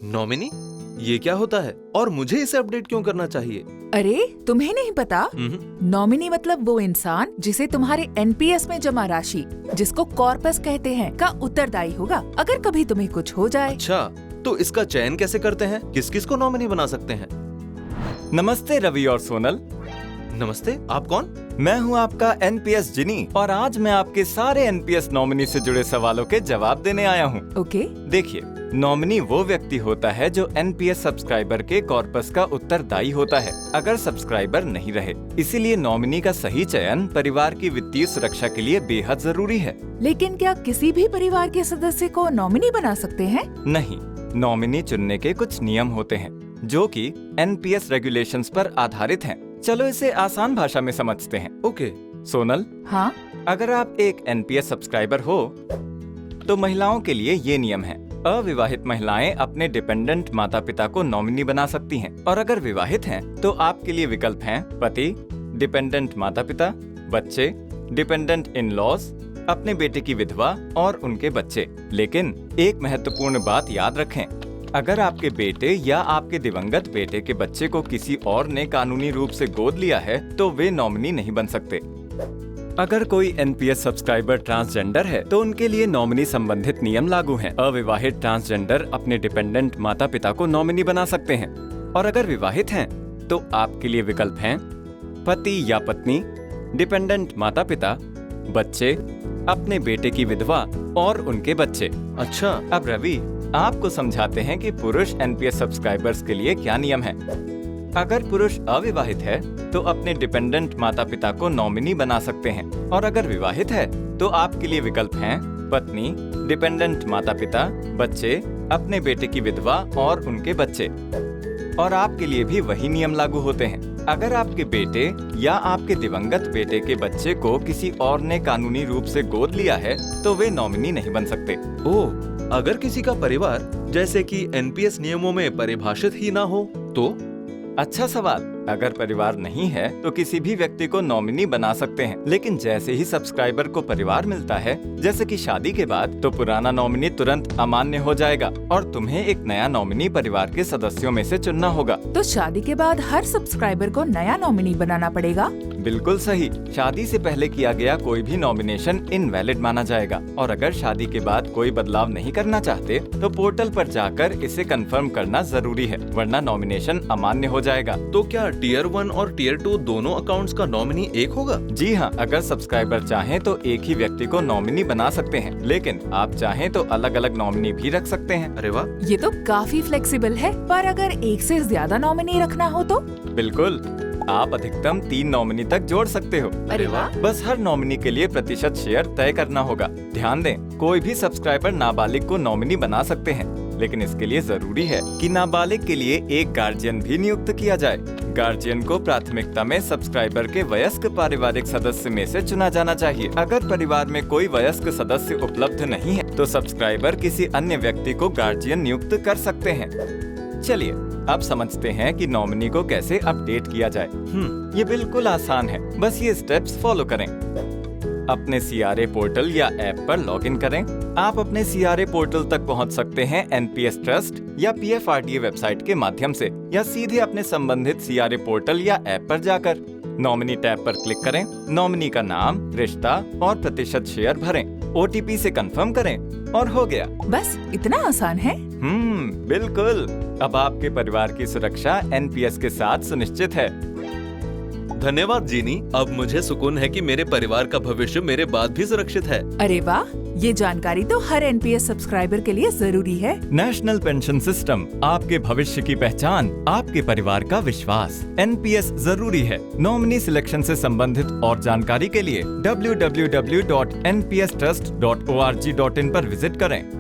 Nominee, ये क्या होता है और मुझे इसे अपडेट क्यों करना चाहिए? अरे तुम्हें नहीं पता? नॉमिनी मतलब वो इंसान जिसे तुम्हारे एनपीएस में जमा राशि, जिसको कॉर्पस कहते हैं, का उत्तरदायी होगा अगर कभी तुम्हें कुछ हो जाए। अच्छा, तो इसका चयन कैसे करते हैं? किस किस को नॉमिनी बना सकते हैं? नमस्ते रवि और सोनल। नमस्ते, आप कौन? मैं हूं आपका एनपीएस जिनी और आज मैं आपके सारे एनपीएस नॉमिनी से जुड़े सवालों के जवाब देने आया हूं। ओके। देखिए, नॉमिनी वो व्यक्ति होता है जो एनपीएस सब्सक्राइबर के कॉर्पस का उत्तरदायी होता है अगर सब्सक्राइबर नहीं रहे। इसीलिए नॉमिनी का सही चयन परिवार की वित्तीय सुरक्षा के लिए बेहद जरूरी है। लेकिन क्या किसी भी परिवार के सदस्य को नॉमिनी बना सकते हैं? नहीं, नॉमिनी चुनने के कुछ नियम होते हैं जो कि एनपीएस रेगुलेशंस पर आधारित हैं। चलो इसे आसान भाषा में समझते हैं। ओके। सोनल, हाँ। अगर आप एक एनपीएस सब्सक्राइबर हो तो महिलाओं के लिए ये नियम है। अविवाहित महिलाएं अपने डिपेंडेंट माता पिता को नॉमिनी बना सकती हैं और अगर विवाहित हैं तो आपके लिए विकल्प हैं पति, डिपेंडेंट माता पिता, बच्चे, डिपेंडेंट इन लॉज, अपने बेटे की विधवा और उनके बच्चे। लेकिन एक महत्वपूर्ण बात याद रखें, अगर आपके बेटे या आपके दिवंगत बेटे के बच्चे को किसी और ने कानूनी रूप से गोद लिया है तो वे नॉमिनी नहीं बन सकते। अगर कोई एनपीएस सब्सक्राइबर ट्रांसजेंडर है तो उनके लिए नॉमिनी संबंधित नियम लागू हैं। अविवाहित ट्रांसजेंडर अपने डिपेंडेंट माता पिता को नॉमिनी बना सकते हैं और अगर विवाहित हैं तो आपके लिए विकल्प हैं पति या पत्नी, डिपेंडेंट माता पिता, बच्चे, अपने बेटे की विधवा और उनके बच्चे। अच्छा, अब रवि आपको समझाते हैं कि पुरुष एनपीएस सब्सक्राइबर्स के लिए क्या नियम है। अगर पुरुष अविवाहित है तो अपने डिपेंडेंट माता पिता को नॉमिनी बना सकते हैं और अगर विवाहित है तो आपके लिए विकल्प हैं पत्नी, डिपेंडेंट माता पिता, बच्चे, अपने बेटे की विधवा और उनके बच्चे। और आपके लिए भी वही नियम लागू होते हैं। अगर आपके बेटे या आपके दिवंगत बेटे के बच्चे को किसी और ने कानूनी रूप से गोद लिया है तो वे नॉमिनी नहीं बन सकते। ओह, अगर किसी का परिवार जैसे कि एनपीएस नियमों में परिभाषित ही ना हो तो? अच्छा सवाल। अगर परिवार नहीं है तो किसी भी व्यक्ति को नॉमिनी बना सकते हैं, लेकिन जैसे ही सब्सक्राइबर को परिवार मिलता है, जैसे कि शादी के बाद, तो पुराना नॉमिनी तुरंत अमान्य हो जाएगा और तुम्हें एक नया नॉमिनी परिवार के सदस्यों में से चुनना होगा। तो शादी के बाद हर सब्सक्राइबर को नया नॉमिनी बनाना पड़ेगा? बिल्कुल सही। शादी से पहले किया गया कोई भी नॉमिनेशन इनवैलिड माना जाएगा और अगर शादी के बाद कोई बदलाव नहीं करना चाहते तो पोर्टल पर जाकर इसे कंफर्म करना जरूरी है, वरना नॉमिनेशन अमान्य हो जाएगा। तो क्या टियर 1 और टियर 2 दोनों अकाउंट्स का नॉमिनी एक होगा? जी हाँ, अगर सब्सक्राइबर चाहें तो एक ही व्यक्ति को नॉमिनी बना सकते हैं, लेकिन आप चाहें तो अलग अलग नॉमिनी भी रख सकते हैं। अरे वाह, ये तो काफी फ्लेक्सिबल है। पर अगर एक से ज्यादा नॉमिनी रखना हो तो? बिल्कुल, आप अधिकतम 3 नॉमिनी तक जोड़ सकते हो। अरे वाह। बस हर नॉमिनी के लिए प्रतिशत शेयर तय करना होगा। ध्यान दें, कोई भी सब्सक्राइबर नाबालिग को नॉमिनी बना सकते हैं, लेकिन इसके लिए जरूरी है कि नाबालिग के लिए एक गार्जियन भी नियुक्त किया जाए। गार्जियन को प्राथमिकता में सब्सक्राइबर के वयस्क पारिवारिक सदस्य में से चुना जाना चाहिए। अगर परिवार में कोई वयस्क सदस्य उपलब्ध नहीं है तो सब्सक्राइबर किसी अन्य व्यक्ति को गार्जियन नियुक्त कर सकते हैं। चलिए अब समझते हैं कि नॉमिनी को कैसे अपडेट किया जाए। ये बिल्कुल आसान है, बस ये स्टेप्स फॉलो करें। अपने सीआरए पोर्टल या ऐप पर लॉगिन करें। आप अपने सीआरए पोर्टल तक पहुंच सकते हैं एनपीएस ट्रस्ट या पीएफआरडीए वेबसाइट के माध्यम से या सीधे अपने संबंधित सीआरए पोर्टल या ऐप पर जाकर नॉमिनी टैब पर क्लिक करें। नॉमिनी का नाम, रिश्ता और प्रतिशत शेयर भरें। ओटीपी से कंफर्म करें और हो गया। बस इतना आसान है? बिल्कुल। अब आपके परिवार की सुरक्षा एनपीएस के साथ सुनिश्चित है। धन्यवाद जीनी, अब मुझे सुकून है कि मेरे परिवार का भविष्य मेरे बाद भी सुरक्षित है। अरे वाह, ये जानकारी तो हर एनपीएस सब्सक्राइबर के लिए जरूरी है। नेशनल पेंशन सिस्टम, आपके भविष्य की पहचान, आपके परिवार का विश्वास। एनपीएस जरूरी है। नॉमिनी सिलेक्शन से संबंधित और जानकारी के लिए www.npstrust.org.in पर विजिट करें।